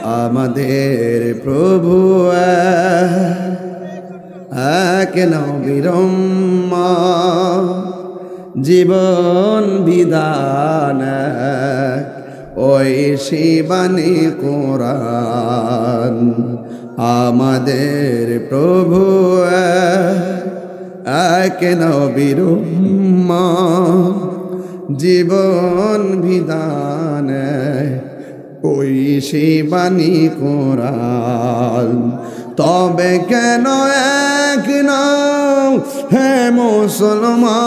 আমাদের প্রভু এক নবীর উম্মত, জীবন বিধান ওই শিবানী কোরআন। আমাদের প্রভু এক নবীর উম্মত, জীবন বিধান ওই শিবানী কোরআন। তবে কেন এক নাও হে মুসলমান,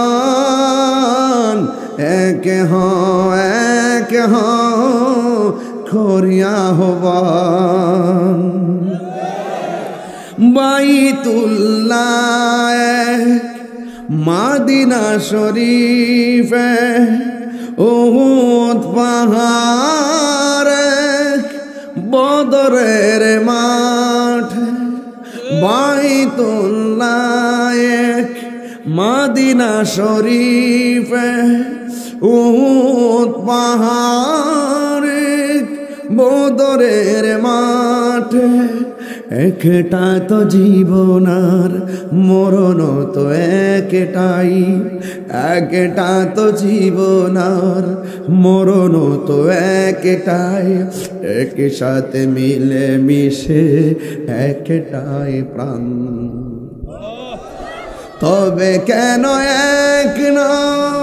এক করিয়া আহ্বান। বাইতুল্লাহ মদিনা শরীফ উহুদ পাহাড় বদরের মাঠ। বাইতুল্লাহ মদিনা শরীফ উহুদ পাহাড় বদরের মাঠ। একটা তো জীবন আর মরণ তো একটাই, একটা তো জীবন আর মরণ তো একটাই। একসাথে মিলে মিশে একটাই প্রাণ। তবে কেন এক নাও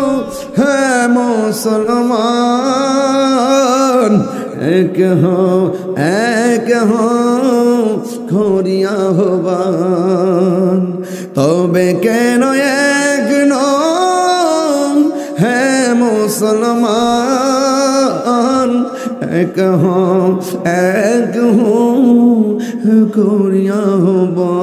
হে মুসলমান, এক করিয়া আহ্বান। তবে কেন এক নাও হে মুসলমান, এক করিয়া আহ্বান।